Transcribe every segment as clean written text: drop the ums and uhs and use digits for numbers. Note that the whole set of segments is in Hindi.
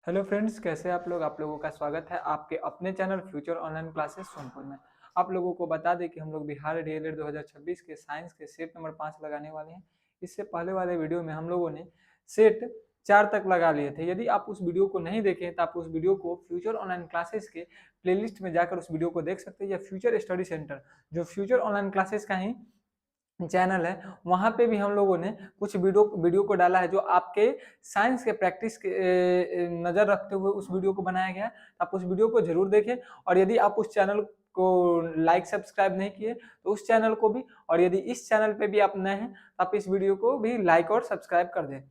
हेलो फ्रेंड्स, कैसे आप लोग। आप लोगों का स्वागत है आपके अपने channel future online classes Sonpur में। आप लोगों को बता दें कि हम लोग बिहार डीएलएड 2026 के साइंस के सेट नंबर 5 लगाने वाले हैं। इससे पहले वाले वीडियो में हम लोगों ने सेट 4 तक लगा लिए थे। यदि आप उस वीडियो को नहीं देखें तो आप उस वीडियो को फ्यूचर ऑनलाइन क्लासेस के प्लेलिस्ट में जाकर उस वीडियो को देख सकते हैं, या फ्यूचर स्टडी सेंटर जो फ्यूचर ऑनलाइन क्लासेस का ही चैनल है, वहां पे भी हम लोगों ने कुछ वीडियो को डाला है जो आपके साइंस के प्रैक्टिस के नज़र रखते हुए उस वीडियो को बनाया गया है। आप उस वीडियो को जरूर देखें, और यदि आप उस चैनल को लाइक सब्सक्राइब नहीं किए तो उस चैनल को भी, और यदि इस चैनल पे भी आप नए हैं तो आप इस वीडियो को भी लाइक और सब्सक्राइब कर दें।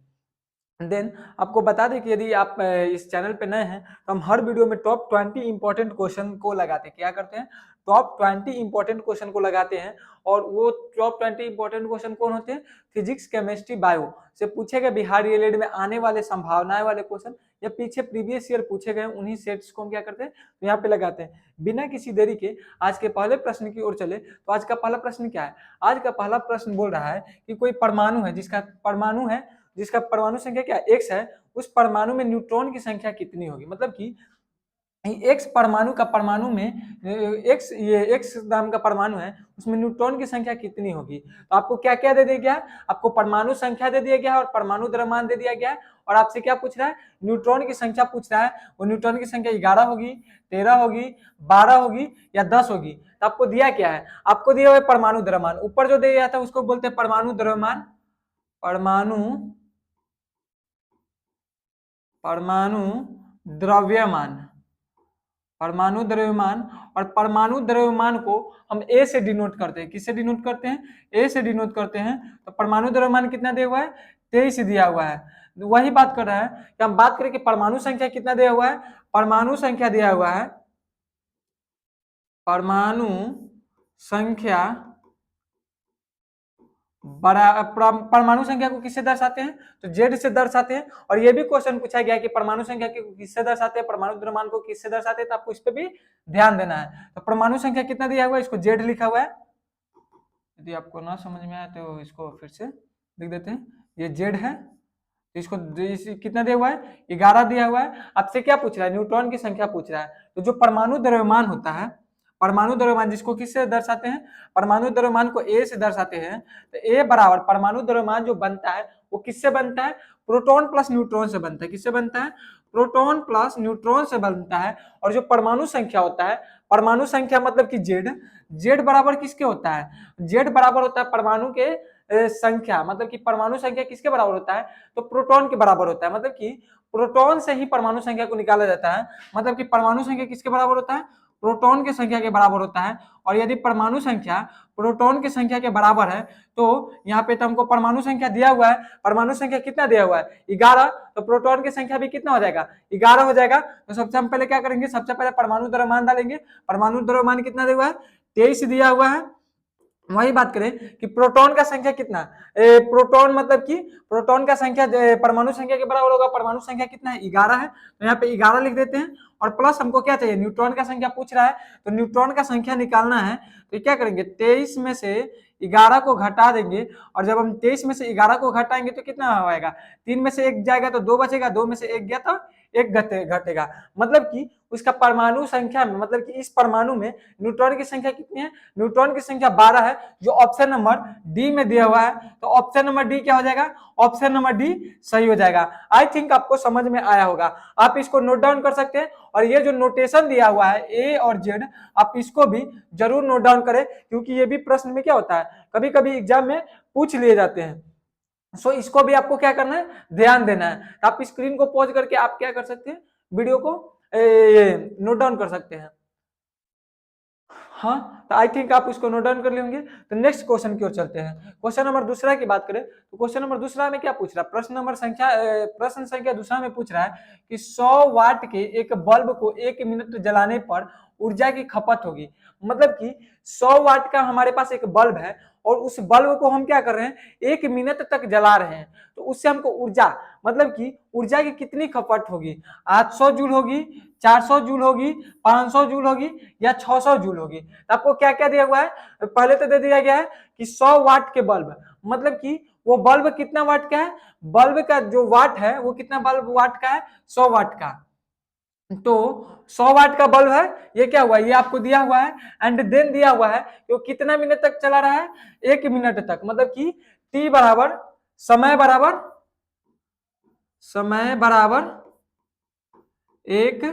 देन आपको बता दें कि यदि आप इस चैनल पे नए हैं तो हम हर वीडियो में टॉप 20 इंपॉर्टेंट क्वेश्चन को लगाते हैं। क्या करते हैं? टॉप 20 इंपॉर्टेंट क्वेश्चन को लगाते हैं। और वो टॉप 20 इंपॉर्टेंट क्वेश्चन कौन होते हैं? फिजिक्स, केमिस्ट्री, बायो से पूछे गए बिहार डीएलएड में आने वाले संभावनाएं वाले क्वेश्चन, या पीछे प्रीवियस ईयर पूछे गए उन्हीं सेट्स को हम क्या करते हैं, तो यहाँ पे लगाते हैं। बिना किसी देरी के आज के पहले प्रश्न की ओर चले तो आज का पहला प्रश्न क्या है? आज का पहला प्रश्न बोल रहा है कि कोई परमाणु है जिसका परमाणु संख्या क्या एक्स है, उस परमाणु में न्यूट्रॉन की संख्या कितनी होगी। मतलब कि एक्स परमाणु का परमाणु में एक्स नाम का परमाणु है, उसमें न्यूट्रॉन की संख्या कितनी होगी। तो आपको क्या क्या दे दिया गया? आपको परमाणु संख्या दे दिया गया है और परमाणु द्रव्यमान दे दिया गया है। और आपसे क्या पूछ रहा है? न्यूट्रॉन की संख्या पूछ रहा है। वो न्यूट्रॉन की संख्या 11 होगी, 13 होगी, 12 होगी या 10 होगी। तो आपको दिया क्या है? आपको दिया हुआ परमाणु द्रव्यमान। ऊपर जो दिया था उसको बोलते हैं परमाणु द्रव्यमान। परमाणु द्रव्यमान परमाणु द्रव्यमान। और परमाणु द्रव्यमान को हम ए से डिनोट करते हैं। किससे डिनोट करते हैं? ए से डिनोट करते हैं। तो परमाणु द्रव्यमान कितना दिया हुआ है? 23 दिया हुआ है। वही बात कर रहा है कि हम बात करें कि परमाणु संख्या कितना दिया हुआ है। परमाणु संख्या दिया हुआ है, परमाणु संख्या परमाणु संख्या को किससे दर्शाते हैं? तो जेड से दर्शाते हैं। और ये भी क्वेश्चन पूछा गया कि परमाणु संख्या को किससे दर्शाते हैं, परमाणु द्रव्यमान को किससे दर्शाते हैं। तो आपको इस पे भी ध्यान देना है। तो परमाणु संख्या कितना दिया हुआ है, इसको जेड लिखा हुआ है। यदि आपको ना समझ में आए तो इसको फिर से लिख देते हैं। ये जेड है, तो इसको कितना दिया हुआ है? 11 दिया हुआ है। आपसे क्या पूछ रहा है? न्यूट्रॉन की संख्या पूछ रहा है। तो जो परमाणु द्रव्यमान होता है, परमाणु द्रव्यमान जिसको किससे दर्शाते हैं? परमाणु द्रव्यमान को ए से दर्शाते हैं। तो ए बराबर परमाणु द्रव्यमान जो बनता है वो किससे बनता है? प्रोटॉन प्लस न्यूट्रॉन से बनता है। किससे बनता है? प्रोटॉन प्लस न्यूट्रॉन से बनता है। और जो परमाणु संख्या होता है, परमाणु संख्या मतलब कि जेड, जेड बराबर किसके होता है? जेड बराबर होता है परमाणु के संख्या। मतलब कि परमाणु संख्या किसके बराबर होता है? तो प्रोटॉन के बराबर होता है। मतलब कि प्रोटॉन से ही परमाणु संख्या को निकाला जाता है। मतलब कि परमाणु संख्या किसके बराबर होता है? प्रोटॉन की संख्या के बराबर होता है। और यदि परमाणु संख्या प्रोटॉन की संख्या के बराबर है तो यहाँ पे तो हमको परमाणु संख्या दिया हुआ है। परमाणु संख्या कितना दिया हुआ है? 11। तो प्रोटॉन की संख्या भी कितना हो जाएगा? 11 हो जाएगा। तो सबसे हम पहले क्या करेंगे? सबसे पहले परमाणु द्रव्यमान डालेंगे। परमाणु द्रव्यमान कितना दिया हुआ है? 23 दिया हुआ है। वही बात करें कि प्रोटॉन का संख्या कितना, प्रोटॉन मतलब कि प्रोटॉन का संख्या परमाणु संख्या के बराबर होगा। परमाणु संख्या कितना है? 11 है। तो यहाँ पे 11 लिख देते हैं। और प्लस हमको क्या चाहिए? न्यूट्रॉन का संख्या पूछ रहा है, तो न्यूट्रॉन का संख्या निकालना है। तो क्या करेंगे? 23 में से 11 को घटा देंगे। और जब हम 23 में से 11 को घटाएंगे तो कितना आएगा? 3 में से 1 जाएगा तो 2 बचेगा, 2 में से 1 गया तो 1 घटेगा। मतलब कि उसका परमाणु संख्या में, मतलब कि इस परमाणु में न्यूट्रॉन की संख्या कितनी है? न्यूट्रॉन की संख्या 12 है, जो ऑप्शन नंबर डी में दिया हुआ है। तो ऑप्शन नंबर डी क्या हो जाएगा? ऑप्शन नंबर डी सही हो जाएगा। आई थिंक आपको समझ में आया होगा। आप इसको नोट डाउन कर सकते हैं। और ये जो नोटेशन दिया हुआ है ए और जेड, आप इसको भी जरूर नोट डाउन करें, क्योंकि ये भी प्रश्न में क्या होता है, कभी कभी एग्जाम में पूछ लिए जाते हैं। सो इसको भी आपको क्या करना है? ध्यान देना है। आप स्क्रीन को पॉज करके आप क्या कर सकते हैं? वीडियो को नोट डाउन कर सकते हैं। हाँ, तो आई थिंक आप इसको नोट डाउन कर लिए होंगे। तो नेक्स्ट क्वेश्चन की ओर चलते हैं। क्वेश्चन नंबर दूसरा की बात करें तो क्वेश्चन नंबर दूसरा में क्या पूछ रहा है? प्रश्न संख्या दूसरा में पूछ रहा है कि 100 वाट के एक बल्ब को 1 मिनट जलाने पर ऊर्जा की खपत होगी। मतलब कि 100 वाट का हमारे पास एक बल्ब है और उस बल्ब को हम क्या कर रहे हैं? 1 मिनट तक जला रहे हैं। तो उससे हमको ऊर्जा, मतलब कि ऊर्जा की कितनी खपत होगी? 800 जूल होगी, 400 जूल होगी, 500 जूल होगी या 600 जूल होगी। तो आपको क्या क्या दिया हुआ है? पहले तो दे दिया गया है कि 100 वाट के बल्ब, मतलब कि वो बल्ब कितना वाट का है? बल्ब का जो वाट है वो कितना बल्ब वाट का है? 100 वाट का। तो 100 वाट का बल्ब है, ये क्या हुआ, ये आपको दिया हुआ है, एंड देन दिया हुआ है कि वो कितना मिनट तक चला रहा है, 1 मिनट तक, मतलब कि टी बराबर समय बराबर 1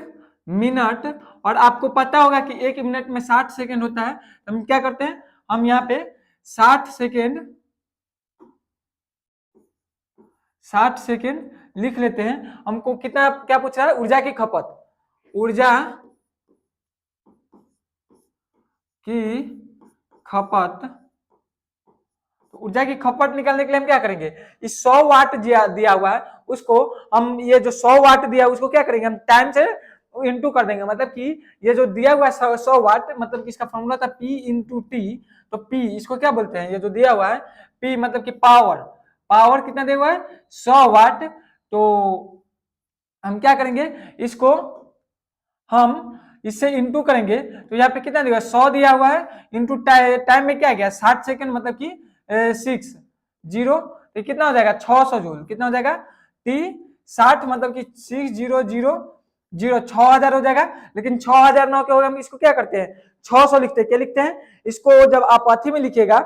मिनट। और आपको पता होगा कि 1 मिनट में 60 सेकेंड होता है, तो हम क्या करते हैं, हम यहाँ पे 60 सेकेंड लिख लेते हैं। हमको कितना क्या पूछ रहा है, ऊर्जा की खपत, ऊर्जा की खपत। तो ऊर्जा की खपत निकालने के लिए हम क्या करेंगे, इस 100 वाट दिया हुआ है उसको हम, ये जो 100 वाट दिया है उसको क्या करेंगे, हम टाइम से इंटू कर देंगे। मतलब कि ये जो दिया हुआ है 100 वाट, मतलब कि इसका फॉर्मूला था P इंटू टी। तो P इसको क्या बोलते हैं, ये जो दिया हुआ है P मतलब कि पावर कितना दिया हुआ है, 100 वाट। तो हम क्या करेंगे, इसको हम इससे इंटू करेंगे, तो यहाँ पे कितना दिया, 100 दिया हुआ है, इंटू टाइम में क्या गया 60 सेकेंड, मतलब कि 6 0, तो कितना हो जाएगा 600 जूल, कितना हो जाएगा टी 60, मतलब कि 6000 6000 हो जाएगा। लेकिन 6000 ना के हो, हम इसको क्या करते हैं 600 लिखते हैं, क्या लिखते हैं इसको, जब आप अथी में लिखिएगा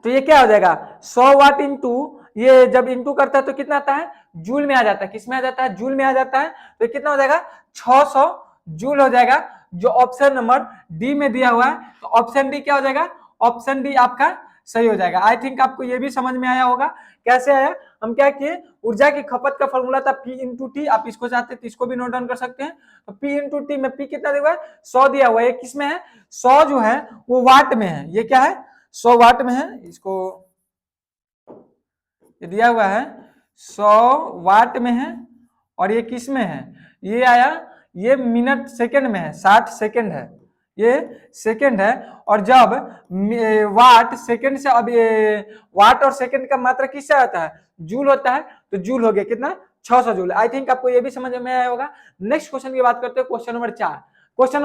तो ये क्या हो जाएगा 100 वाट इंटू, ये जब इंटू करता है तो कितना आता है, जूल में आ जाता है, किस में आ जाता है, जूल में आ जाता है। तो कितना हो जाएगा 600 जूल हो जाएगा, जो ऑप्शन नंबर डी में दिया हुआ है। तो ऑप्शन डी क्या हो जाएगा, ऑप्शन डी आपका सही हो जाएगा। आई थिंक आपको ये भी समझ में आया होगा। कैसे आया, हम क्या किए, ऊर्जा की खपत का फॉर्मूला था P इंटू टी, आप इसको चाहते तो इसको भी नोट डाउन कर सकते हैं। तो P इंटू टी में P कितना दिया हुआ है, 100 दिया हुआ है, किस में है 100 जो है वो वाट में है, ये क्या है 100 वाट में है, इसको ये दिया हुआ है 100 वाट में है। और ये किस में है, ये आया, ये मिनट सेकंड में है, 60 सेकंड है, ये सेकंड है। और जब वाट सेकंड से, अब ये वाट और सेकंड का मात्रा किससे आता है, जूल होता है, तो जूल हो गया कितना 600 जूल। आई थिंक आपको ये भी समझ में आया होगा। नेक्स्ट क्वेश्चन की बात करते हैं, क्वेश्चन नंबर 4। क्वेश्चन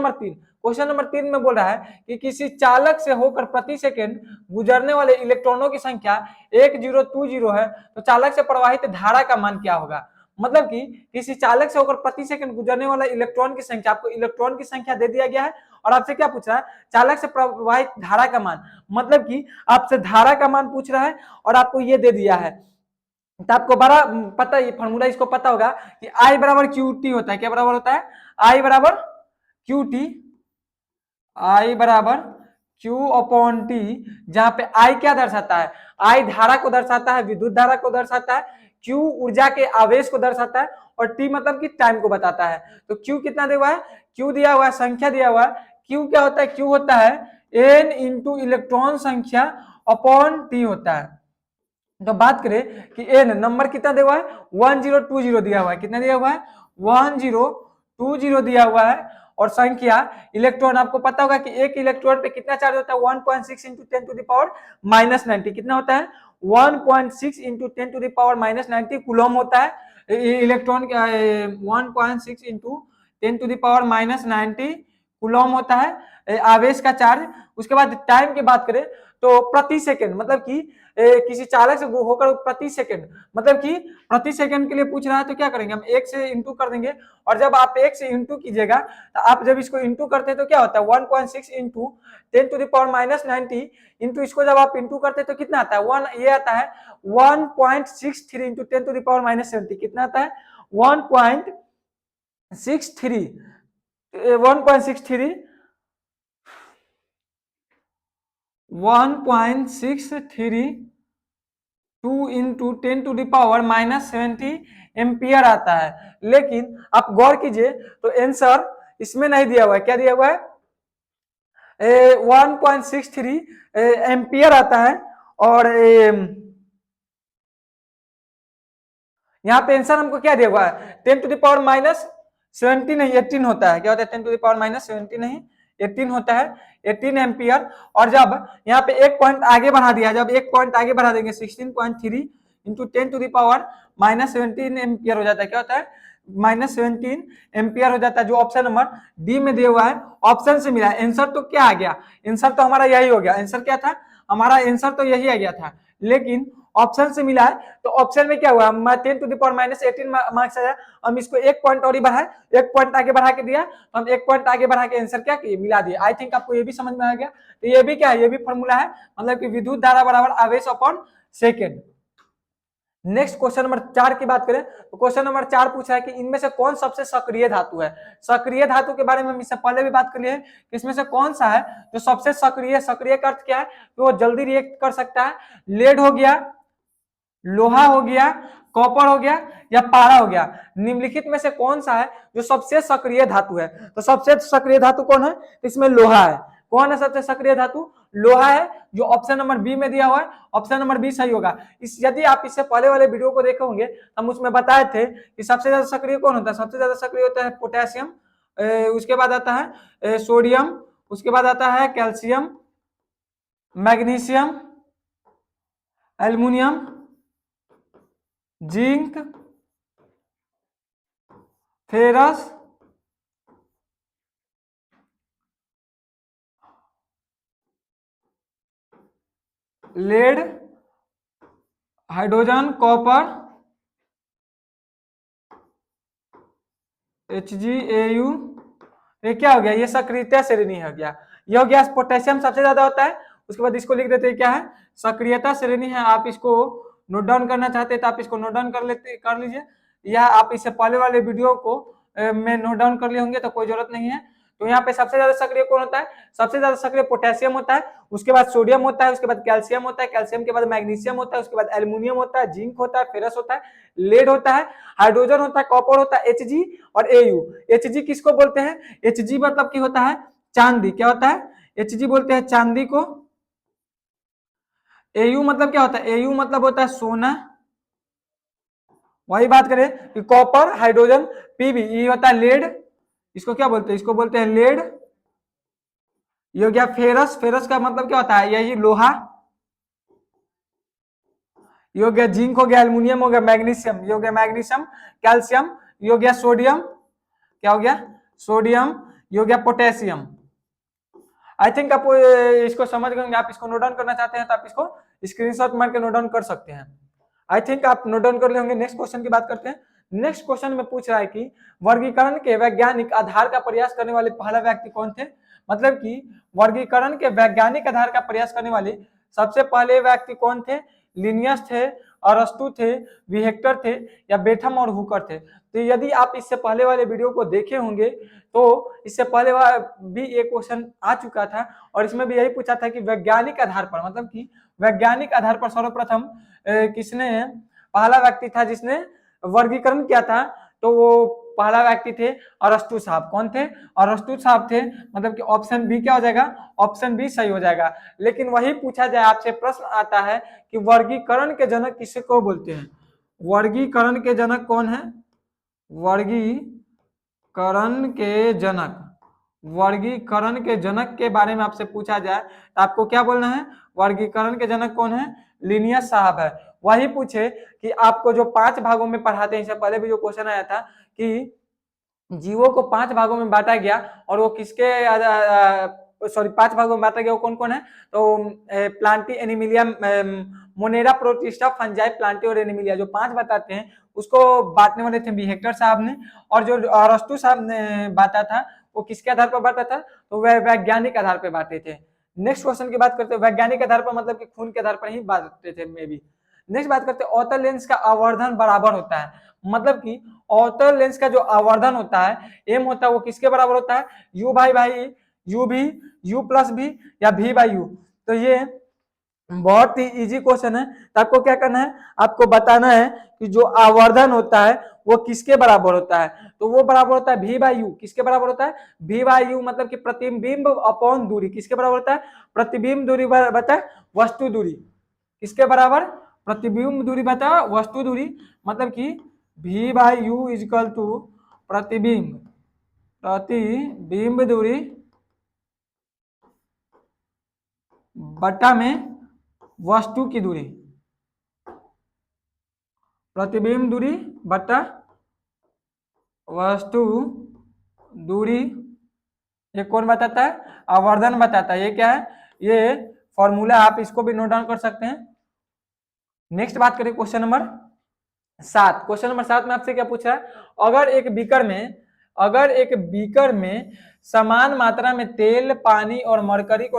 नंबर 3 में बोल रहा है कि किसी चालक से होकर प्रति सेकंड गुजरने वाले इलेक्ट्रॉनों की संख्या 1020 है, तो चालक से प्रवाहित धारा का मान क्या होगा। मतलब कि किसी चालक से होकर प्रति सेकंड गुजरने वाला इलेक्ट्रॉन की संख्या, आपको इलेक्ट्रॉन की संख्या दे दिया गया है और आपसे क्या पूछ रहा है, चालक से प्रवाहित धारा का मान। मतलब कि आपसे धारा का मान पूछ रहा है और आपको ये दे दिया है। तो आपको बड़ा पता, ये फॉर्मूला इसको पता होगा कि I बराबर क्यू टी होता है। क्या बराबर होता है, I बराबर क्यू टी, I बराबर Q अपॉन टी, जहां पे I क्या दर्शाता है, I धारा को दर्शाता है, विद्युत धारा को दर्शाता है, Q ऊर्जा के आवेश को दर्शाता है, और T मतलब कि टाइम को बताता है। तो Q कितना दिया हुआ है, Q दिया हुआ है, संख्या दिया हुआ है। Q क्या होता है, Q होता है N इंटू इलेक्ट्रॉन संख्या अपॉन T होता है। तो बात करें कि N नंबर कितना दिया हुआ है, 1020 दिया हुआ है, कितना दिया हुआ है 1020 दिया हुआ है। और संख्या इलेक्ट्रॉन, आपको पता होगा कि एक इलेक्ट्रॉन पे कितना चार्ज होता है, 1.6 into 10 to the power minus 90, कितना होता है 1.6 into 10 to the power minus 90 coulomb होता है electron, 1.6 into 10 to the power minus 90 coulomb होता है आवेश का चार्ज। उसके बाद टाइम की बात करें तो प्रति सेकंड, मतलब कि किसी चालक से होकर प्रति सेकंड, मतलब कि प्रति सेकंड के लिए पूछ रहा है, तो क्या करेंगे हम 1 से इंटू कर देंगे। और जब आप 1 से इंटू कीजिएगा, तो आप जब इसको इंटू करते हैं तो क्या होता है 1.6 into 10 to the power minus 90 into, इसको जब आप इंटू करते हैं तो कितना आता है, ये आता है 1.63 into 10 to the power minus 70, कितना आता है 1.63 2 into 10 to the power minus 70 ampere आता है। लेकिन आप गौर कीजिए तो आंसर इसमें नहीं दिया हुआ है, क्या दिया हुआ है 1.63 एम्पियर आता है। और यहाँ पे आंसर हमको क्या दिया हुआ है 10 टू द पावर माइनस 70 नहीं 18 होता है। क्या होता है 10 टू द पावर माइनस 70 नहीं 18 होता है, 18 एम्पियर। और जब यहाँ पे एक पॉइंट आगे बढ़ा दिया, जब एक पॉइंट आगे बढ़ा देंगे 16.3 into 10 to the power minus 17 ampere हो जाता है। क्या होता है माइनस 17 एम्पियर हो जाता है, जो ऑप्शन नंबर डी में दिया हुआ है, ऑप्शन से मिला है। आंसर तो क्या आ गया, आंसर तो हमारा यही हो गया। आंसर क्या था हमारा, आंसर तो यही आ गया था लेकिन ऑप्शन से मिला है, तो ऑप्शन में क्या हुआ, 10⁻⁻18 मार्क्स आया, हम इसको एक पॉइंट और ही बढ़ाए, एक पॉइंट आगे बढ़ा के दिया, तो हम एक पॉइंट आगे बढ़ा के आंसर क्या किए, मिला दिए। आई थिंक आपको ये भी समझ में आ गया। तो ये भी क्या है, ये भी फॉर्मूला है, मतलब कि विद्युत धारा बराबर आवेश upon second. Next question number 4 की बात करें, तो क्वेश्चन नंबर 4 पूछा है कि इनमें से कौन सबसे सक्रिय धातु है। सक्रिय धातु के बारे में हम इससे पहले भी बात कर लिए कि इसमें से कौन सा है जो सबसे सक्रिय, सक्रिय का अर्थ क्या है, तो वो जल्दी रिएक्ट कर सकता है। लेड हो गया, लोहा हो गया, कॉपर हो गया, या पारा हो गया। निम्नलिखित में से कौन सा है जो सबसे सक्रिय धातु है, तो सबसे सक्रिय धातु कौन है, इसमें लोहा है। कौन है सबसे सक्रिय धातु, लोहा है, जो ऑप्शन नंबर बी में दिया हुआ है, ऑप्शन नंबर बी सही होगा। यदि आप इससे पहले वाले वीडियो को देखे होंगे, हम उसमें बताए थे कि सबसे ज्यादा सक्रिय कौन होता है, सबसे ज्यादा सक्रिय होता है पोटेशियम, उसके बाद आता है सोडियम, उसके बाद आता है calcium, magnesium, aluminium, zinc, ferrous, lead, hydrogen, copper, HgAu। ये क्या हो गया, ये सक्रियता श्रेणी हो गया। ये हो गया पोटेशियम सबसे ज्यादा होता है। उसके बाद इसको लिख देते हैं क्या है, सक्रियता श्रेणी है। आप इसको नोट डाउन करना चाहते हैं तो आप इसको नोट डाउन कर लीजिए, या आप इससे पहले वाले वीडियो को में नोट डाउन कर लिए होंगे तो कोई जरूरत नहीं है। तो यहाँ पे सबसे ज्यादा सक्रिय कौन होता है, सबसे ज्यादा सक्रिय पोटेशियम होता है, उसके बाद सोडियम होता है, उसके बाद कैल्शियम होता है, कैल्शियम के बाद मैग्नीशियम होता है, उसके बाद एल्युमिनियम होता है, जिंक होता है, फेरस होता है, लेड होता है, हाइड्रोजन होता है, कॉपर होता है, Hg और Au। Hg किसको बोलते हैं, Hg मतलब की होता है चांदी, क्या होता है, Hg बोलते हैं चांदी को। Au मतलब क्या होता है, Au मतलब होता है सोना। वही बात करें कि कॉपर, हाइड्रोजन, Pb, ये होता है लेड, इसको क्या बोलते हैं, इसको बोलते हैं लेड। ये हो गया फेरस, फेरस का मतलब क्या होता है, यही लोहा। ये हो गया जिंक, हो गया एल्युमिनियम, हो गया मैग्नीशियम, ये हो गया मैग्नीशियम, कैल्शियम, ये हो गया सोडियम, क्या हो गया सोडियम, ये हो गया पोटेशियम। आई थिंक आप इसको समझ गए, आप इसको नोट डाउन करना चाहते हैं तो आप इसको स्क्रीनशॉट मार के नोट डाउन कर सकते हैं। आई थिंक आप नोट डाउन कर ले होंगे। नेक्स्ट क्वेश्चन की बात करते हैं। नेक्स्ट क्वेश्चन में पूछ रहा है कि वर्गीकरण के वैज्ञानिक आधार का प्रयास करने वाले पहला व्यक्ति कौन थे। मतलब कि वर्गीकरण के वैज्ञानिक आधार का प्रयास करने वाले सबसे पहले व्यक्ति कौन थे, लिनियस थे, अरस्तु थे, विहेक्टर थे, या बेथम और हुकर थे। तो यदि आप इससे पहले वाले वीडियो को देखे होंगे तो इससे पहले भी एक क्वेश्चन आ चुका था, और इसमें भी यही पूछा था कि वैज्ञानिक आधार पर, मतलब कि वैज्ञानिक आधार पर सर्वप्रथम किसने, पहला व्यक्ति था जिसने वर्गीकरण किया था, तो वो पहला व्यक्ति थे अरस्तु साहब। कौन थे, अरस्तु साहब थे। मतलब कि ऑप्शन बी क्या हो जाएगा, ऑप्शन बी सही हो जाएगा। लेकिन वही पूछा जाए आपसे, प्रश्न आता है कि वर्गीकरण के जनक किसे को बोलते हैं, वर्गीकरण के जनक कौन है, वर्गीकरण के जनक, वर्गीकरण के जनक के बारे में आपसे पूछा जाए तो आपको क्या बोलना है, वर्गीकरण के जनक कौन है, लिनियस साहब है। वही पूछे कि आपको जो 5 भागों में पढ़ाते हैं, इससे पहले भी जो क्वेश्चन आया था कि जीवों को 5 भागों में बांटा गया, और वो किसके सॉरी 5 भागों में बांटा गया, वो कौन कौन है, तो Plantae, Animalia, Monera, protista, fungi, Plantae और एनिमिलिया, जो 5 बताते हैं उसको बांटने वाले थे विहेक्टर साहब ने। और जो अरस्तु साहब ने बांटा था वो किसके आधार पर बांटा था, तो वह वैज्ञानिक आधार पर बांटे थे। नेक्स्ट क्वेश्चन की बात करते हैं, वैज्ञानिक आधार पर मतलब कि खून के आधार पर ही बांटते थे मे बी। नेक्स्ट बात करते हैं, अवतल लेंस का आवर्धन बराबर होता है। मतलब कि अवतल लेंस का जो आवर्धन होता है, एम होता है, वो किसके बराबर होता है, यू भाई यू भी, यू प्लस भी, या भी बाई यू। तो ये बहुत ही इजी क्वेश्चन है। तो आपको क्या करना है, आपको बताना है कि जो आवर्धन होता है वो किसके बराबर होता है, तो वो बराबर होता है भी बाई यू। किसके बराबर होता है, भी बाई यू, मतलब कि प्रतिबिंब अपॉन दूरी किसके बराबर होता है, प्रतिबिंब दूरी बता वस्तु दूरी, किसके बराबर, प्रतिबिंब दूरी बता वस्तु दूरी। मतलब कि भी बाई यू इजकल टू प्रतिबिंब, प्रतिबिंब दूरी बटा में वस्तु की दूरी, प्रतिबिंब दूरी बटा वस्तु दूरी। ये कौन बताता है, आवर्धन बताता है। ये क्या है, ये फॉर्मूला, आप इसको भी नोट डाउन कर सकते हैं। नेक्स्ट बात करें क्वेश्चन नंबर 7। क्वेश्चन नंबर 7 में आपसे क्या पूछ रहा है, अगर एक बीकर में समान मात्रा में तेल, पानी और मरकरी को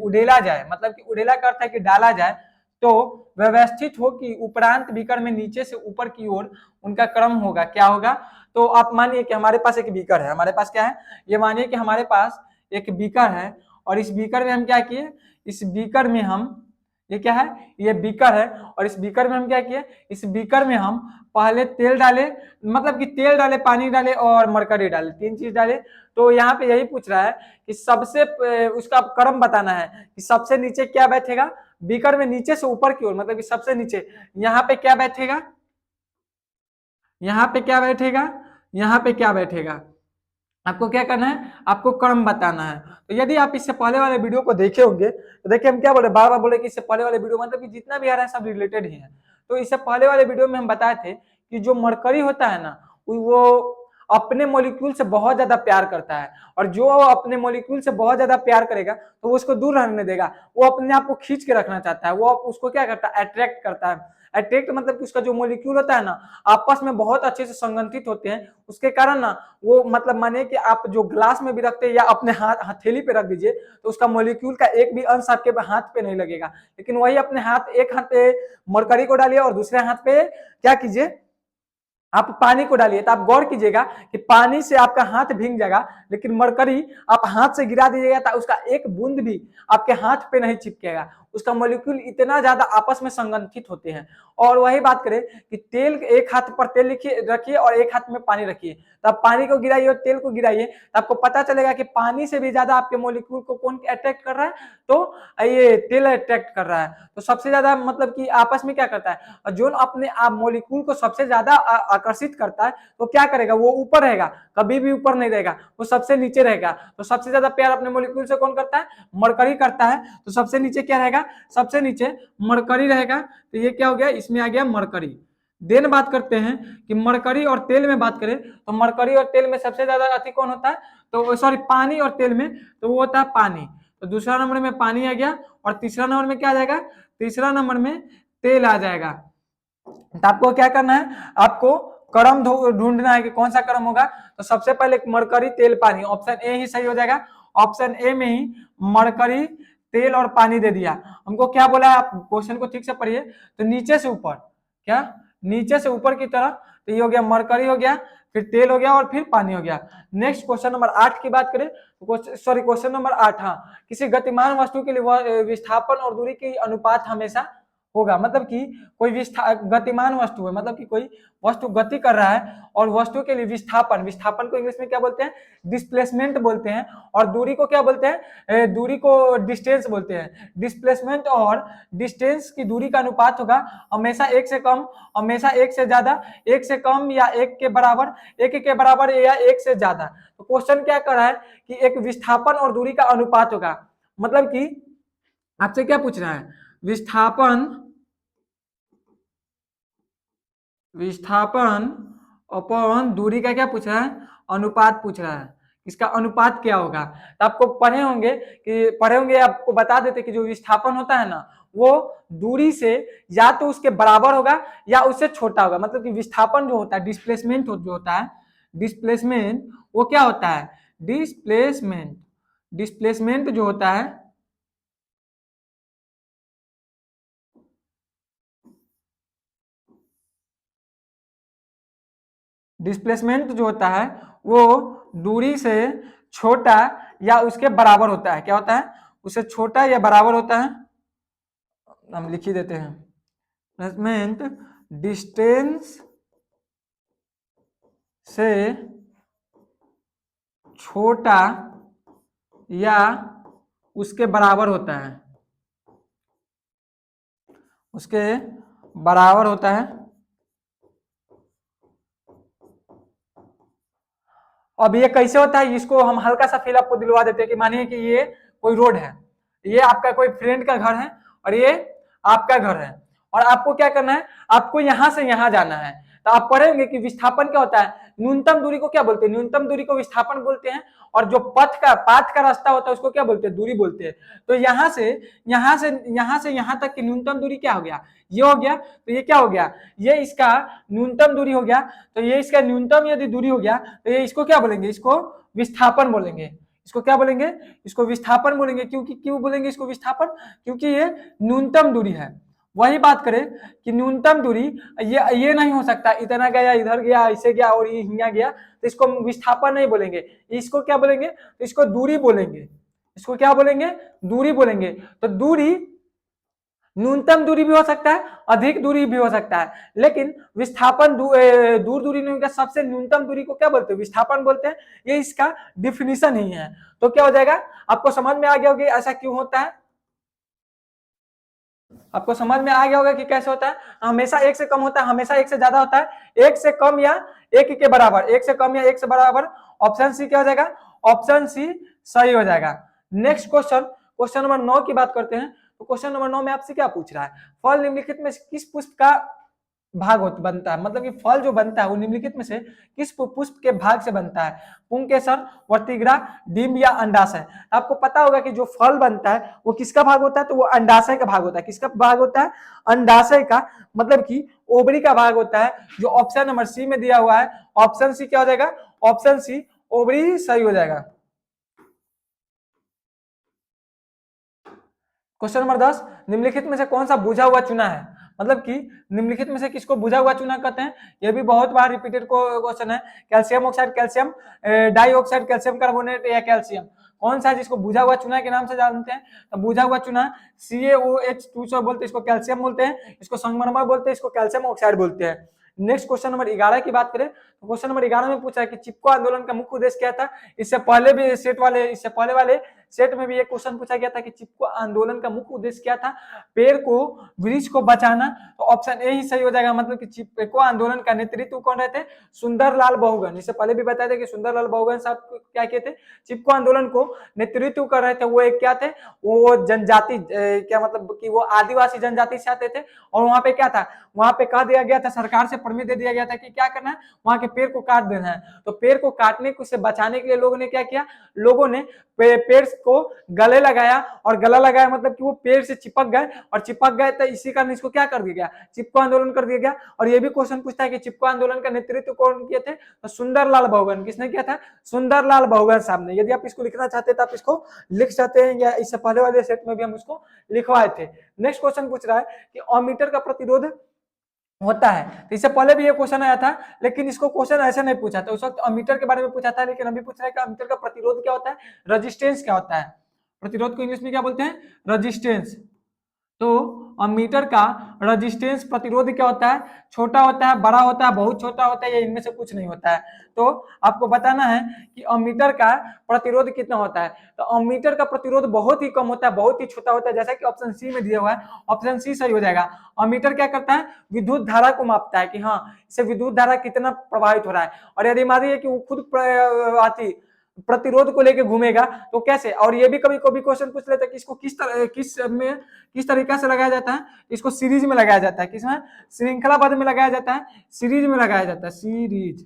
उड़ेला जाए, मतलब कि उड़ेला का अर्थ है कि डाला जाए, तो व्यवस्थित हो कि उपरांत बीकर में नीचे से ऊपर की ओर उनका क्रम होगा, क्या होगा। तो आप मानिए कि हमारे पास एक बीकर है, हमारे पास क्या है, ये मानिए कि हमारे पास एक बीकर है, और इस बीकर में हम क्या किए, इस बीकर में हम, ये क्या है, ये बीकर है, और इस बीकर में हम क्या किए, इस बीकर में हम पहले तेल डाले, मतलब कि तेल डाले, पानी डाले और मरकरी डाले, 3 चीज डाले। तो यहाँ पे यही पूछ रहा है कि सबसे उसका क्रम बताना है कि सबसे नीचे क्या बैठेगा बीकर में, नीचे से ऊपर की ओर, मतलब कि सबसे नीचे यहाँ पे क्या बैठेगा, यहाँ पे क्या बैठेगा, यहाँ पे क्या बैठेगा, आपको क्या करना है, आपको क्रम बताना है। तो यदि आप इससे पहले वाले वीडियो को देखे होंगे तो देखिए हम क्या बोले, बार बार बोले कि इससे पहले वाले वीडियो मतलब कि जितना भी आ रहा है सब रिलेटेड ही है। तो इससे पहले वाले वीडियो में हम बताए थे कि जो मरकरी होता है ना, वो अपने मॉलिक्यूल से बहुत ज्यादा प्यार करता है, और जो अपने मॉलिक्यूल से बहुत ज्यादा प्यार करेगा तो वो उसको दूर रहने देगा, वो अपने आप को खींच के रखना चाहता है, वो उसको क्या करता है, अट्रैक्ट करता है। अट्रैक्ट मतलब कि उसका जो मॉलिक्यूल होता है ना, आपस में बहुत अच्छे से संगठित होते हैं, उसके कारण ना वो, मतलब माने कि आप जो ग्लास में भी रखते हैं या अपने हथेली पे रख दीजिए, तो उसका मॉलिक्यूल का एक भी अंश आपके हाथ पे नहीं लगेगा। लेकिन वही अपने एक हाथ पे मरकरी को डालिए और दूसरे हाथ पे क्या कीजिए, आप पानी को डालिए, तो आप गौर कीजिएगा कि पानी से आपका हाथ भीग जाएगा, लेकिन मरकरी आप हाथ से गिरा दीजिएगा तो उसका एक बूंद भी आपके हाथ पे नहीं चिपकेगा, उसका मॉलिक्यूल इतना ज्यादा आपस में संगठित होते हैं। और वही बात करें कि तेल, एक हाथ पर तेल रखिए और एक हाथ में पानी रखिए, तो आप पानी को गिराइए और तेल को गिराइए, तो आपको पता चलेगा कि पानी से भी ज्यादा आपके मॉलिक्यूल को कौन अट्रैक्ट कर रहा है, तो ये तेल अट्रैक्ट कर रहा है। तो सबसे ज्यादा मतलब कि आपस में क्या करता है, और जो अपने आप मॉलिक्यूल को सबसे ज्यादा आकर्षित करता है तो क्या करेगा, वो ऊपर रहेगा, कभी भी ऊपर नहीं रहेगा, वो सबसे नीचे रहेगा। तो सबसे ज्यादा प्यार अपने मॉलिक्यूल से कौन करता है, मरकरी करता है। तो सबसे नीचे क्या रहेगा, सबसे नीचे मरकरी रहेगा। तो ये क्या हो गया, इसमें आ गया मरकरी। देन बात करते हैं कि मरकरी और तेल में बात करें, तो मरकरी और तेल में सबसे ज्यादा अति कौन होता है, तो सॉरी पानी और तेल में, तो वो होता है पानी। तो दूसरा नंबर में पानी आ गया, और तीसरा नंबर में क्या आ जाएगा, तीसरा नंबर में तेल आ जाएगा। तो आपको क्या करना है, आपको क्रम ढूंढना है कि कौन सा क्रम होगा। तो सबसे पहले मरकरी, तेल, पानी, ऑप्शन ए ही सही हो जाएगा। ऑप्शन ए में ही मरकरी, तेल और पानी दे दिया। हमको क्या बोला है, आप क्वेश्चन को ठीक से पढ़िए। तो नीचे से ऊपर, क्या, नीचे से ऊपर की तरफ, तो ये हो गया मरकरी हो गया, फिर तेल हो गया और फिर पानी हो गया। नेक्स्ट क्वेश्चन नंबर 8 की बात करें, सॉरी क्वेश्चन नंबर 8, हाँ, किसी गतिमान वस्तु के लिए विस्थापन और दूरी की अनुपात हमेशा होगा, मतलब कि कोई गतिमान वस्तु है, मतलब कि कोई वस्तु गति कर रहा है, और वस्तु के लिए विस्थापन, विस्थापन को इंग्लिश में क्या बोलते हैं, डिस्प्लेसमेंट बोलते हैं, और दूरी को क्या बोलते हैं, दूरी को डिस्टेंस बोलते हैं। डिस्प्लेसमेंट और डिस्टेंस की दूरी का अनुपात होगा हमेशा एक से कम, हमेशा एक से ज्यादा, एक से कम या एक के बराबर, एक के बराबर या एक से ज्यादा। तो क्वेश्चन क्या कर रहा है कि एक विस्थापन और दूरी का अनुपात होगा, मतलब कि आपसे क्या पूछ रहा है, विस्थापन, विस्थापन अपॉन दूरी का क्या पूछ रहा है, अनुपात पूछ रहा है। इसका अनुपात क्या होगा, तो आपको पढ़े होंगे आपको बता देते कि जो विस्थापन होता है ना, वो दूरी से या तो उसके बराबर होगा या उससे छोटा होगा। मतलब कि विस्थापन जो होता है, डिस्प्लेसमेंट जो होता है, डिस्प्लेसमेंट वो क्या होता है, डिस्प्लेसमेंट, डिस्प्लेसमेंट जो होता है, डिस्प्लेसमेंट जो होता है वो दूरी से छोटा या उसके बराबर होता है। क्या होता है, उससे छोटा या बराबर होता है। हम लिख ही देते हैं, डिस्प्लेसमेंट डिस्टेंस से छोटा या उसके बराबर होता है, उसके बराबर होता है। अब ये कैसे होता है, इसको हम हल्का सा फील आपको दिलवा देते हैं कि मानिए कि ये कोई रोड है, ये आपका कोई फ्रेंड का घर है और ये आपका घर है, और आपको क्या करना है, आपको यहां से यहां जाना है। तो आप पढ़ेंगे कि विस्थापन क्या होता है, न्यूनतम दूरी को क्या बोलते हैं, न्यूनतम दूरी को विस्थापन बोलते हैं, और जो पाथ का रास्ता होता है उसको क्या बोलते हैं, दूरी बोलते हैं। तो यहाँ से यहाँ तक की न्यूनतम दूरी क्या हो गया, ये हो गया। तो ये क्या हो गया, ये इसका न्यूनतम दूरी हो गया। तो ये इसका न्यूनतम यदि दूरी हो गया तो ये इसको क्या बोलेंगे, इसको विस्थापन बोलेंगे। इसको क्या बोलेंगे, इसको विस्थापन बोलेंगे। क्यों बोलेंगे इसको विस्थापन, क्योंकि ये न्यूनतम दूरी है। वही बात करें कि न्यूनतम दूरी ये नहीं हो सकता, इतना गया, इधर गया, इसे गया और ये यहाँ गया, तो इसको विस्थापन नहीं बोलेंगे। इसको क्या बोलेंगे, तो इसको दूरी बोलेंगे। इसको क्या बोलेंगे, दूरी बोलेंगे। तो दूरी न्यूनतम दूरी भी हो सकता है, अधिक दूरी भी हो सकता है, लेकिन विस्थापन दूर दूरी नहीं होगा। सबसे न्यूनतम दूरी को क्या बोलते हैं, विस्थापन बोलते हैं। ये इसका डिफिनीशन ही है। तो क्या हो जाएगा, आपको समझ में आ गया होगा ऐसा क्यों होता है, आपको समझ में आ गया होगा कि कैसे होता है। हमेशा एक से कम होता है, हमेशा एक से ज्यादा होता है, एक से कम या एक के बराबर, एक से कम या एक से बराबर। ऑप्शन सी क्या हो जाएगा, ऑप्शन सी सही हो जाएगा। नेक्स्ट क्वेश्चन नंबर 9 की बात करते हैं। तो क्वेश्चन नंबर 9 में आपसे क्या पूछ रहा है, फल निम्नलिखित में किस पुष्प का भाग बनता है, मतलब कि फल जो बनता है वो निम्नलिखित में से किस पुष्प के भाग से बनता है, पुंकेसर, वर्तिग्रा, डिंब या अंडाशय। आपको पता होगा कि जो फल बनता है वो किसका भाग होता है, तो वो अंडाशय का भाग होता है। किसका भाग होता है, अंडाशय का, मतलब कि ओवरी का भाग होता है, जो ऑप्शन नंबर सी में दिया हुआ है। ऑप्शन सी क्या हो जाएगा, ऑप्शन सी ओवरी सही हो जाएगा। क्वेश्चन नंबर 10, निम्नलिखित में से कौन सा बुझा हुआ चूना है, मतलब कि निम्नलिखित में से किसको बुझा हुआ चूना कहते हैं। यह भी बहुत बार रिपीटेड क्वेश्चन है। Calcium oxide, calcium dioxide, calcium carbonate या कैल्शियम, कौन सा है जिसको बुझा हुआ चूना के नाम से जानते हैं। तो बुझा हुआ चूना CaOH2 बोलते हैं, इसको कैल्शियम बोलते हैं, इसको संगमरमर बोलते हैं, इसको कैल्शियम ऑक्साइड बोलते हैं। नेक्स्ट क्वेश्चन नंबर 11 की बात करें तो क्वेश्चन नंबर 11 में पूछा है कि चिपको आंदोलन का मुख्य उद्देश्य क्या था। इससे पहले वाले सेट में भी एक क्वेश्चन पूछा गया था कि चिपको आंदोलन का मुख्य उद्देश्य क्या था, पेड़ को, वृक्ष को बचाना। तो ऑप्शन ए ही सही हो जाएगा, मतलब कि चिपको आंदोलन का नेतृत्व कौन रहते हैं, सुंदरलाल बहुगुण। इससे पहले भी बताया था कि सुंदरलाल बहुगुण साहब क्या किए थे, चिपको आंदोलन को नेतृत्व कर रहे थे। वो एक क्या थे, वो जनजाति क्या मतलब कि वो आदिवासी जनजाति से आते थे। और वहां पे क्या था, वहां पे कह दिया गया था, सरकार से परमिट दे दिया गया था कि क्या करना है, वहां के पेड़ को काट देना है। तो पेड़ को काटने से बचाने के लिए लोगों ने क्या किया, लोगों ने पेड़ को गले लगाया, और गला लगाया मतलब कि वो पेड़ से चिपक गए, और चिपक गए तो इसी कारण इसको क्या कर दिया गया, चिपको आंदोलन कर दिया गया। और ये भी क्वेश्चन पूछता है कि चिपको आंदोलन का नेतृत्व कौन किए थे, तो सुंदरलाल बहुगुण। किसने किया था, सुंदरलाल बहुगुण साहब ने। यदि आप इसको लिखना चाहते हैं तो आप इसको लिख सकते हैं, या इससे पहले वाले सेट में भी हम इसको लिखवाए थे। नेक्स्ट क्वेश्चन पूछ रहा है कि अमीटर का प्रतिरोध होता है। तो इससे पहले भी ये क्वेश्चन आया था, लेकिन इसको क्वेश्चन ऐसे नहीं पूछा था। उस वक्त अमीटर के बारे में पूछा था, लेकिन अभी पूछ रहा है कि अमीटर का प्रतिरोध क्या होता है, रेजिस्टेंस क्या होता है। प्रतिरोध को इंग्लिश में क्या बोलते हैं, रेजिस्टेंस। तो अमीटर का रेजिस्टेंस प्रतिरोध क्या होता है, छोटा होता है, बड़ा होता है, बहुत छोटा होता है, या इनमें से कुछ नहीं होता है। तो आपको बताना है कि अमीटर का प्रतिरोध कितना होता है। तो अमीटर का प्रतिरोध बहुत ही कम होता है, बहुत ही छोटा होता है, जैसा कि ऑप्शन सी में दिया हुआ है। ऑप्शन सी सही हो जाएगा। अमीटर क्या करता है, विद्युत धारा को मापता है कि हाँ इससे विद्युत धारा कितना प्रभावित हो रहा है। और यदि मान लीजिए कि वो खुद आती प्रतिरोध को लेके घूमेगा तो कैसे। और ये भी कभी कभी क्वेश्चन पूछ लेते हैं कि इसको किस तरीका से लगाया जाता है। इसको सीरीज में लगाया जाता है, किसमें, श्रृंखलाबद्ध में लगाया जाता है, सीरीज में लगाया जाता है। सीरीज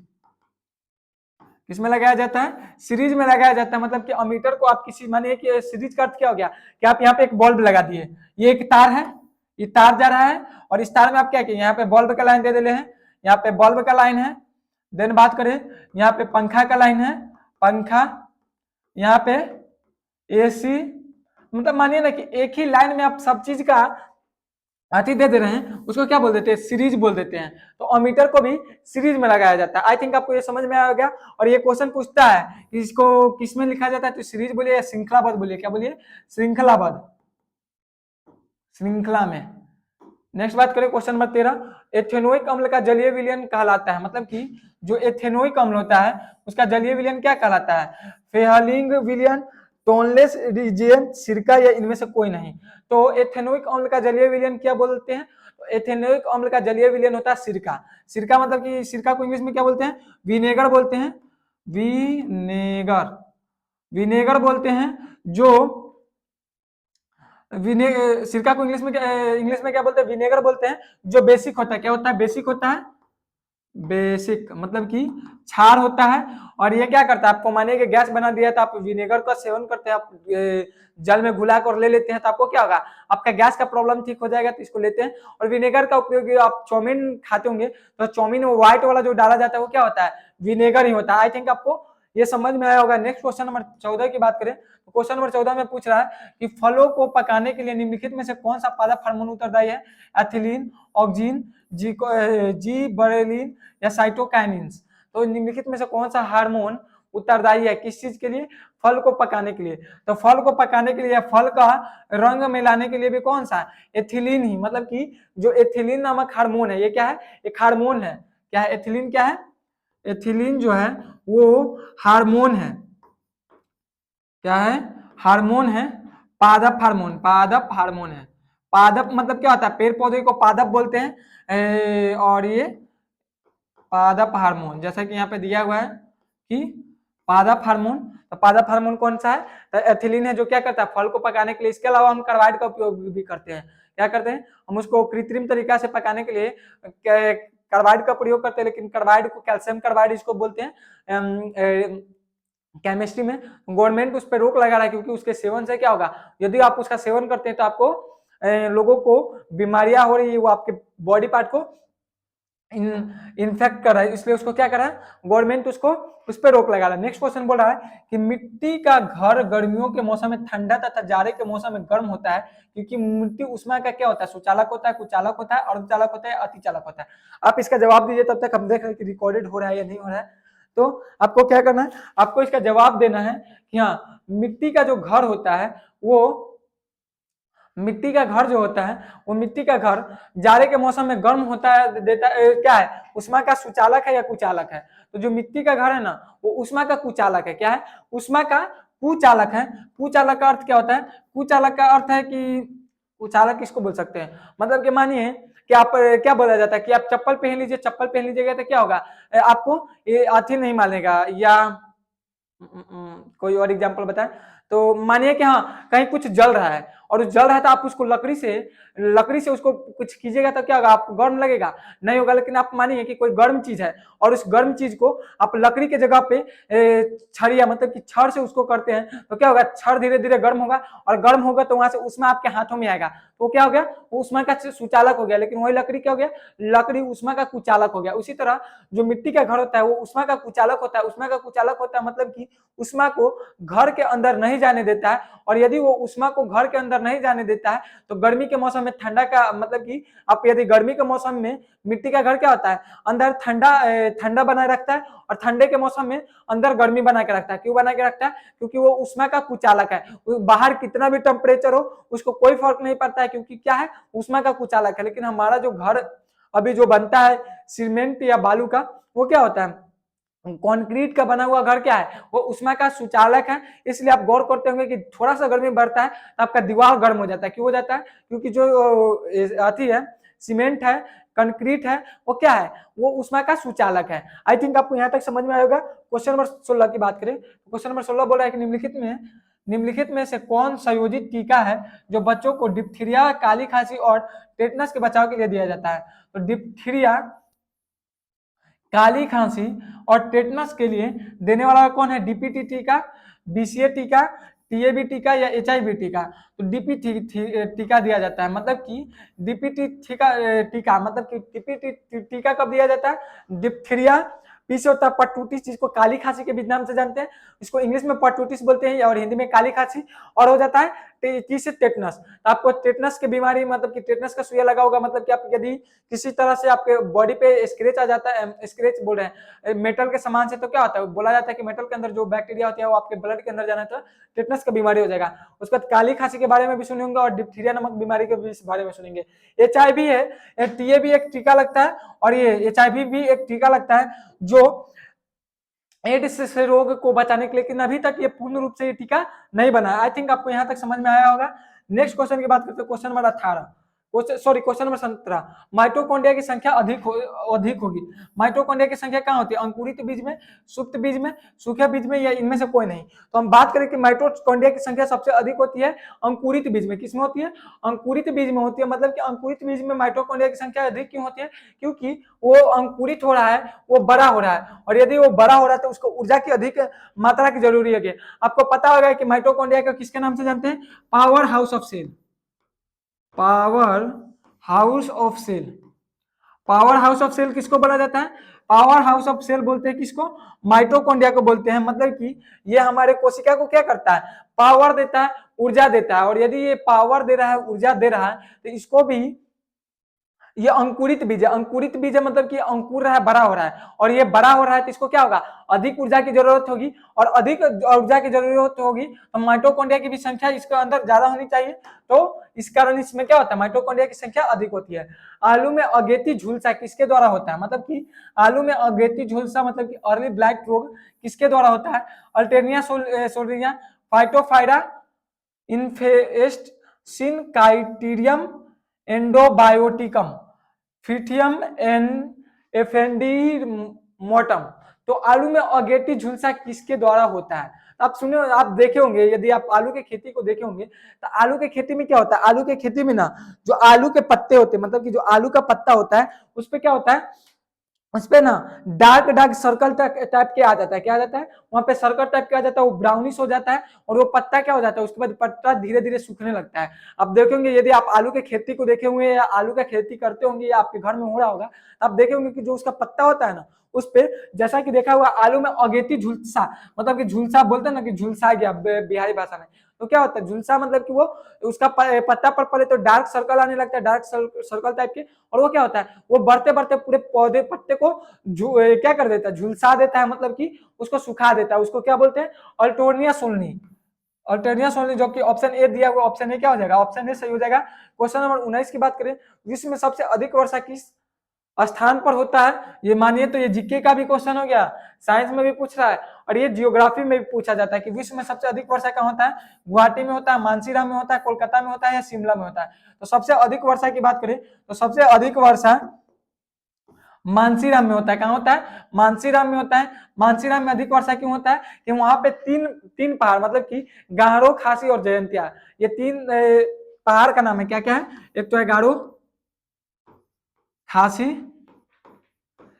किसमें लगाया जाता है, सीरीज में लगाया जाता है। मतलब कि अमीटर को आप किसी, मानिए कि सीरीज का अर्थ क्या हो गया कि आप यहाँ पे एक बल्ब लगा दिए, ये एक तार है, ये तार जा रहा है, और इस तार में आप क्या किए, यहाँ पे बल्ब का लाइन दे दिले हैं, यहाँ पे बल्ब का लाइन है। देन बात करें, यहाँ पे पंखा का लाइन है, पंखा, यहाँ पे एसी। मतलब मानिए ना कि एक ही लाइन में आप सब चीज का अति दे रहे हैं, उसको क्या बोल देते हैं, सीरीज बोल देते हैं। तो अमीटर को भी सीरीज में लगाया जाता है। आई थिंक आपको ये समझ में आ गया। और ये क्वेश्चन पूछता है कि इसको किसमें लिखा जाता है, तो सीरीज बोलिए या श्रृंखलाबद्ध बोलिए, क्या बोलिए, श्रृंखलाबद्ध, श्रृंखला में। नेक्स्ट बात करें क्वेश्चन नंबर 13, एथेनोइक अम्ल का जलीय विलयन कहलाता है। मतलब कि जो एथेनोइक अम्ल होता है उसका जलीय विलयन क्या कहलाता है, फेहलिंग विलयन, टोनलेस रिजेंट, सिरका, या इनमें से कोई नहीं। तो एथेनोइक अम्ल का जलीय विलयन क्या बोलते हैं, तो एथेनोइक अम्ल का जलीय विलयन होता है सिरका। सिरका मतलब कि सिरका को इंग्लिश में क्या बोलते हैं, विनेगर बोलते हैं, विनेगर, विनेगर बोलते हैं। जो सिरका को इंग्लिश में क्या बोलते हैं, विनेगर बोलते हैं। जो बेसिक होता है, क्या होता है, बेसिक होता है, बेसिक मतलब कि क्षार होता है, और ये क्या करता है, आपको मानिए कि गैस बना दिया तो आप विनेगर का सेवन करते हैं, आप जल में घुला कर ले लेते हैं, तो आपको क्या होगा, आपका गैस का प्रॉब्लम ठीक हो जाएगा, तो इसको लेते हैं। और विनेगर का उपयोग आप चाउमीन खाते होंगे तो चाउमीन में व्हाइट वाला जो डाला जाता है वो क्या होता है, विनेगर ही होता है। आई थिंक आपको ये समझ में आया होगा। नेक्स्ट क्वेश्चन नंबर 14 की बात करें तो क्वेश्चन नंबर 14 में पूछ रहा है कि फलों को पकाने के लिए निम्नलिखित में से कौन सा पादप हार्मोन उत्तरदायी है, एथिलीन, ऑक्सीन, जी बरेलिन या साइटोकाइनिन्स। तो निम्नलिखित में से कौन सा हार्मोन उत्तरदायी है किस चीज के लिए, फल को पकाने के लिए। तो फल को पकाने के लिए, फल का रंग मिलाने के लिए भी कौन सा, एथिलीन ही, मतलब कि जो एथिलीन नामक हार्मोन है, ये क्या है, एक हार्मोन है। क्या है एथिलीन, क्या है, एथिलीन जो है वो हार्मोन है। क्या है, हार्मोन है, पादप हार्मोन, पादप हार्मोन है। पादप मतलब क्या होता है, पेड़ पौधे को पादप बोलते हैं। और ये पादप हार्मोन, जैसा कि यहाँ पे दिया हुआ है कि पादप हार्मोन, तो पादप हार्मोन कौन सा है, तो एथिलीन है, जो क्या करता है, फल को पकाने के लिए। इसके अलावा हम कार्बाइड का उपयोग भी करते हैं। क्या करते हैं, हम उसको कृत्रिम तरीका से पकाने के लिए कार्बाइड का प्रयोग करते हैं, लेकिन कार्बाइड को कैल्शियम कार्बाइड इसको बोलते हैं। केमिस्ट्री में गवर्नमेंट उस पर रोक लगा रहा है, क्योंकि उसके सेवन से क्या होगा, यदि आप उसका सेवन करते हैं तो आपको लोगों को बीमारियां हो रही है, वो आपके बॉडी पार्ट को इन्फेक्ट कर रहा है, इसलिए उसको क्या कर रहा है, गवर्नमेंट उसको उस पर रोक लगा रहा है। नेक्स्ट क्वेश्चन बोल रहा है कि मिट्टी का घर गर्मियों के मौसम में ठंडा तथा जाड़े के मौसम में गर्म होता है, क्योंकि मिट्टी उष्मा का क्या होता है, सुचालक होता है, कुचालक होता है, अर्धचालक होता है, अतिचालक होता है। आप इसका जवाब दीजिए, तब तक हम देख रहे हैं कि रिकॉर्डेड हो रहा है या नहीं हो रहा है। तो आपको क्या करना है, आपको इसका जवाब देना है कि हाँ, मिट्टी का जो घर होता है वो, मिट्टी का घर जो होता है वो, मिट्टी का घर जाड़े के मौसम में गर्म होता है, देता क्या है, उष्मा का सुचालक है या कुचालक है। तो जो मिट्टी का घर है ना, वो उष्मा का कुचालक है। क्या है, उष्मा का कुचालक है। कुचालक का अर्थ क्या होता है, कुचालक का अर्थ है कि, कुचालक किसको बोल सकते हैं, मतलब कि मानिए कि आप क्या बोला जाता है कि आप चप्पल पहन लीजिए, चप्पल पहन लीजिएगा तो क्या होगा, आपको ये अथी नहीं मानेगा, या कोई और एग्जांपल बताएं। तो मानिए कि हाँ, कहीं कुछ जल रहा है और जल रहा है, तो आप उसको लकड़ी से उसको कुछ कीजिएगा तो क्या होगा, आपको गर्म लगेगा, नहीं होगा। लेकिन आप मानिए कि कोई गर्म चीज है और उस गर्म चीज को आप लकड़ी के जगह पे छड़िया मतलब कि छड़ से उसको करते हैं, तो क्या होगा, छड़ धीरे धीरे गर्म होगा, और गर्म होगा तो वहां से उष्मा आपके हाथों में आएगा, तो क्या हो गया, वो उष्मा का सुचालक हो गया। लेकिन वही लकड़ी क्या हो गया, लकड़ी उष्मा का कुचालक हो गया। उसी तरह जो मिट्टी का घर होता है वो उष्मा का कुचालक होता है। उष्मा का कुचालक होता है मतलब कि उष्मा को घर के अंदर नहीं जाने देता है, और यदि वो उष्मा को घर के अंदर नहीं जाने देता है तो गर्मी के मौसम में ठंडा का मतलब कि, आप यदि गर्मी के मौसम में मिट्टी का घर क्या होता है, अंदर ठंडा बनाए रखता है, और ठंडे के मौसम में अंदर गर्मी बना के रखता है। क्यों बना के रखता है, क्योंकि वो उष्मा का कुचालक है। बाहर कितना भी टेम्परेचर हो उसको कोई फर्क नहीं पड़ता है, क्योंकि क्या है, उष्मा का कुचालक है। लेकिन हमारा जो घर अभी जो बनता है सीमेंट या बालू का, वो क्या होता है, कंक्रीट का बना हुआ घर क्या है, वो उष्मा का सुचालक है। इसलिए आप गौर करते होंगे कि थोड़ा सा गर्मी बढ़ता है तो आपका दीवार गर्म हो जाता है। क्यों हो जाता है, क्योंकि जो अथी है, सीमेंट है, कंक्रीट है, वो क्या है, वो उष्मा का सुचालक है। आई थिंक आपको यहाँ तक समझ में आएगा। क्वेश्चन नंबर 16 की बात करें, क्वेश्चन नंबर 16 बोल रहा है कि निम्नलिखित में से कौन संयोजित टीका है जो बच्चों को डिप्थीरिया, काली खांसी और टेटनस के बचाव के लिए दिया जाता है। तो डिप्थीरिया, काली खांसी और टेटनस के लिए देने वाला कौन है, डीपीटी टीका, बीसीए टीका, टीएबी टीका या एचआईवी टीका। तो डीपीटी टीका दिया जाता है, मतलब कि डीपीटी टीका मतलब कि डीपीटी टीका कब दिया जाता है, डिप्थीरिया, पी से होता है परटूटिस, जिसको काली खांसी के भी नाम से जानते हैं, इसको इंग्लिश में परटूटिस बोलते हैं और हिंदी में काली खांसी, और हो जाता है टी से टेटनस। तो आपको टेटनस की बीमारी मतलब कि टेटनस का सुइया लगा होगा, मतलब कि आप यदि किसी तरह से आपके बॉडी पे स्क्रेच आ जाता है, स्क्रेच बोल रहे हैं मेटल के सामान से, तो क्या होता है, बोला जाता है कि मेटल के अंदर जो बैक्टीरिया होती है वो आपके ब्लड के अंदर जाना है तो टेटनस का बीमारी हो जाएगा। उसके बाद काली खांसी के बारे में भी सुने होंगे और डिप्थीरिया नामक बीमारी के बारे में सुनेंगे। एचआईवी है, टीएबी एक टीका लगता है, और ये एचआईवी भी एक टीका लगता है जो एड्स से रोग को बचाने के लिए, लेकिन अभी तक ये पूर्ण रूप से ये टीका नहीं बना है। आई थिंक आपको यहाँ तक समझ में आया होगा। नेक्स्ट क्वेश्चन की बात करते हैं, question number 18। Question number 17, mitochondria की संख्या अधिक होगी। माइटोकॉन्ड्रिया की संख्या कहाँ होती है? अंकुरित बीज में, सुप्त बीज में, सूखे बीज में, या इनमें से कोई नहीं। तो हम बात करें कि माइटोकॉन्ड्रिया की संख्या सबसे अधिक होती है अंकुरित बीज में। किसमें होती है? अंकुरित बीज में होती है। मतलब कि अंकुरित बीज में माइटोकॉन्ड्रिया की संख्या अधिक क्यों होती है? क्योंकि वो अंकुरित हो रहा है, वो बड़ा हो रहा है, और यदि वो बड़ा हो रहा है तो उसको ऊर्जा की अधिक मात्रा की जरूरी है। आपको पता होगा कि माइटोकॉन्ड्रिया को किसके नाम से जानते हैं? Power house of cell. Power house of cell. Power house of cell किसको बोला जाता है? पावर हाउस ऑफ सेल बोलते हैं किसको? माइटोकॉन्ड्रिया को बोलते हैं। मतलब कि ये हमारे कोशिका को क्या करता है? पावर देता है, ऊर्जा देता है। और यदि ये पावर दे रहा है, ऊर्जा दे रहा है, तो इसको भी, ये अंकुरित बीज है। अंकुरित बीज है मतलब कि अंकुर रहा है, बड़ा हो रहा है, और ये बड़ा हो रहा है तो इसको क्या होगा? अधिक ऊर्जा की जरूरत होगी, और अधिक ऊर्जा की जरूरत होगी तो माइटोकॉन्ड्रिया की भी संख्या इसके अंदर ज्यादा होनी चाहिए। तो इस कारण इसमें क्या होता है? माइटोकॉन्ड्रिया की संख्या अधिक होती है। आलू में अगेती झुलसा किसके द्वारा होता है? मतलब कि आलू में अगेती झुलसा मतलब कि अर्ली ब्लैक रोग किसके द्वारा होता है? अल्टेरिया सोल्रिया, फाइटोफाइरा इन्फेस्ट, सिनकाइटीरियम एंडोबायोटिकम, फिथियम एफेंडीमोटम। तो आलू में अगेती झुलसा किसके द्वारा होता है? आप सुने, आप देखे होंगे, यदि आप आलू की खेती को देखे होंगे तो आलू की खेती में क्या होता है? आलू की खेती में ना, जो आलू के पत्ते होते हैं, मतलब कि जो आलू का पत्ता होता है, उस पे क्या होता है? उस पे ना डार्क डार्क सर्कल टाइप के आ जाता है। क्या आ जाता है? वहां पे सर्कल टाइप के आ जाता है, वो ब्राउनिश हो जाता है, और वो पत्ता क्या हो जाता है? उसके बाद पत्ता धीरे धीरे सूखने लगता है। आप देखेंगे, यदि आप आलू के खेती को देखे हुए या आलू का खेती करते होंगे या आपके घर में हो रहा होगा, आप देखे होंगे कि जो उसका पत्ता होता है ना, उस पे जैसा कि देखा हुआ आलू में अगेती झुलसा, मतलब कि झुलसा बोलते हैं ना, कि झुलसा गया बिहारी भाषा में। तो क्या होता है झुलसा? मतलब कि वो उसका पत्ता पर पहले तो डार्क सर्कल आने लगता है, डार्क सर्कल टाइप के, और वो क्या होता है? वो बढ़ते बढ़ते पूरे पौधे पत्ते को क्या कर देता है? झुलसा देता है, मतलब कि उसको सुखा देता है। उसको क्या बोलते हैं? अल्टोनिया सोलनी। अल्टोनिया सोलनी, जो कि ऑप्शन ए दिया हुआ, ऑप्शन ए क्या हो जाएगा? ऑप्शन ए सही हो जाएगा। क्वेश्चन नंबर 19 की बात करें, विश्व में सबसे अधिक वर्षा किस स्थान पर होता है? ये मानिए तो ये जीके का भी क्वेश्चन हो गया, साइंस में भी पूछ रहा है, और ये जियोग्राफी में भी पूछा जाता है कि विश्व में सबसे अधिक वर्षा कहाँ होता है? गुवाहाटी में होता है, मानसीराम में होता है, कोलकाता में होता है, या शिमला में होता है? तो सबसे अधिक वर्षा की बात करें तो सबसे अधिक वर्षा मानसीराम में होता है। कहाँ होता है? मानसीराम में होता है। मानसीराम में अधिक वर्षा क्यों होता है? कि वहां पे तीन तीन पहाड़, मतलब कि गारो, खासी और जयंतिया, ये तीन पहाड़ का नाम है। क्या क्या है? एक तो है गारो, खासी,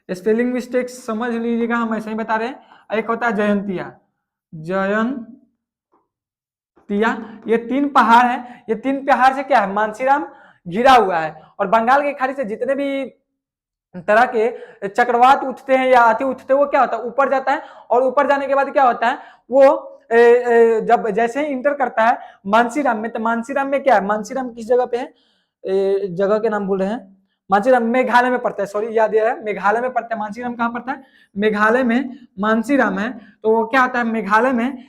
स्पेलिंग मिस्टेक समझ लीजिएगा, हम ऐसे ही बता रहे हैं। एक होता है जयंतिया, जयंतिया। ये तीन पहाड़ है। ये तीन पहाड़ से क्या है? मानसीराम घिरा हुआ है। और बंगाल की खाड़ी से जितने भी तरह के चक्रवात उठते हैं या अति उठते हैं, वो क्या होता है? ऊपर जाता है, और ऊपर जाने के बाद क्या होता है? वो जब जैसे ही इंटर करता है मानसीराम में, तो मानसीराम में क्या है? मानसीराम किस जगह पे है? जगह के नाम बोल रहे हैं। मानसीराम मेघालय में पड़ता है, सॉरी याद है, मेघालय में पड़ता है। मानसीराम कहाँ पड़ता है? मेघालय में मानसीराम है। तो वो क्या होता है? मेघालय में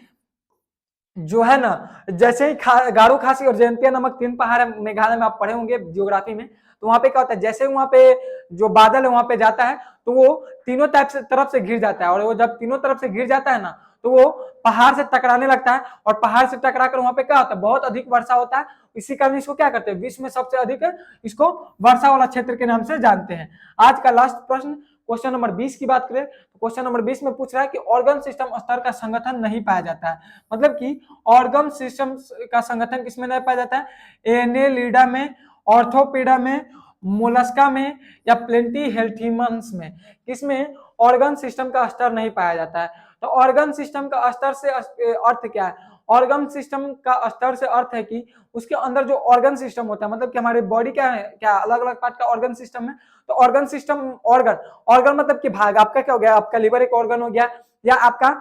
जो है ना, जैसे ही गारो, खासी और जयंतिया नामक तीन पहाड़ है मेघालय में, आप पढ़े होंगे जियोग्राफी में। तो वहां पे क्या होता है? जैसे वहां पे जो बादल है वहां पे जाता है, तो वो तीनों टाइप से तरफ से घिर जाता है, और वो जब तीनों तरफ से घिर जाता है ना, तो वो पहाड़ से टकराने लगता है, और पहाड़ से टकरा कर वहां पे क्या होता है? बहुत अधिक वर्षा होता है। इसी कारण इसको क्या करते हैं? विश्व में सबसे अधिक इसको वर्षा वाला क्षेत्र के नाम से जानते हैं। आज का लास्ट प्रश्न, क्वेश्चन नंबर 20 की बात करें तो क्वेश्चन नंबर 20 में पूछ रहा है कि ऑर्गन सिस्टम स्तर का संगठन नहीं पाया जाता है। मतलब कि ऑर्गन सिस्टम का संगठन किसमें नहीं पाया जाता है? एनेलिडा में, ऑर्थोपेडा में, मोलस्का में, या प्लेंटी हेल्थीमंस में? किसमें ऑर्गन सिस्टम का स्तर नहीं पाया जाता है? तो ऑर्गन सिस्टम का स्तर से अर्थ क्या है? ऑर्गन सिस्टम का स्तर से अर्थ है कि उसके अंदर जो ऑर्गन सिस्टम होता है, मतलब कि हमारे बॉडी क्या है, क्या अलग अलग पार्ट का ऑर्गन सिस्टम है। तो ऑर्गन सिस्टम, ऑर्गन ऑर्गन मतलब कि भाग। आपका क्या हो गया? आपका लिवर एक ऑर्गन हो गया, या आपका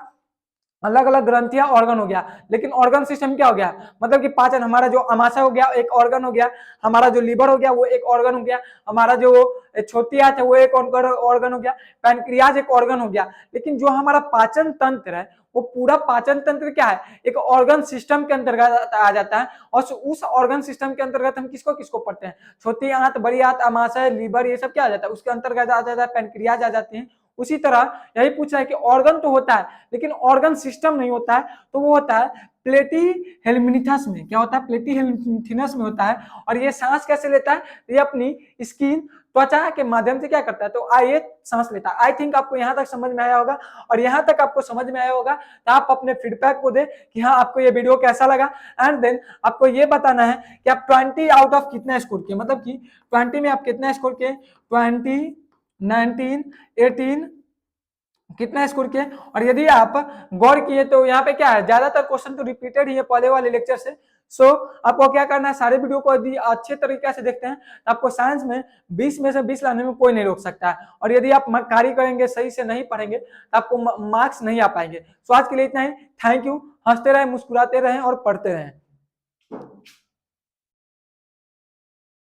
अलग अलग ग्रंथियां ऑर्गन हो गया। लेकिन ऑर्गन सिस्टम क्या हो गया? मतलब कि पाचन, हमारा जो अमाशय हो गया एक ऑर्गन हो गया, हमारा जो लीवर हो गया वो एक ऑर्गन हो गया, हमारा जो छोटी आंत है वो एक ऑर्गन हो गया, पैनक्रियाज एक ऑर्गन हो गया। लेकिन जो हमारा पाचन तंत्र है, वो पूरा पाचन तंत्र क्या है? एक ऑर्गन सिस्टम के अंतर्गत आ जाता है। और उस ऑर्गन सिस्टम के अंतर्गत हम किसको किसको पढ़ते हैं? छोटी आंत, बड़ी आंत, अमाशय, लीवर, ये सब क्या आ जाता है? उसके अंतर्गत आ जाता है, पैनक्रियाज आ जाते हैं। उसी तरह यही पूछा है कि ऑर्गन तो होता है लेकिन ऑर्गन सिस्टम नहीं होता है, तो वो होता है प्लेटी हेलमिनथस में। क्या होता है? प्लेटी हेलमिनथस में होता है। और ये सांस कैसे लेता है? ये अपनी स्किन, त्वचा के माध्यम से क्या करता है? तो ये सांस लेता है। आई थिंक आपको यहाँ तक समझ में आया होगा। और यहाँ तक आपको समझ में आया होगा तो आप अपने फीडबैक को दे कि हाँ आपको ये वीडियो कैसा लगा। एंड देन आपको ये बताना है कि आप 20 आउट ऑफ कितना स्कोर किए, मतलब कि 20 में आप कितना स्कोर किए, 20, 19, 18 कितना स्कोर किए। और यदि आप गौर किए तो यहाँ पे क्या है, ज्यादातर क्वेश्चन तो रिपीटेड ही है पहले वाले लेक्चर से। सो आपको क्या करना है, सारे वीडियो को यदि अच्छे तरीके से देखते हैं तो आपको साइंस में 20 में से 20 लाने में कोई नहीं रोक सकता है। और यदि आप कार्य करेंगे, सही से नहीं पढ़ेंगे तो आपको मार्क्स नहीं आ पाएंगे। सो आज के लिए इतना ही। Thank you. हंसते रहें, मुस्कुराते रहें और पढ़ते रहें।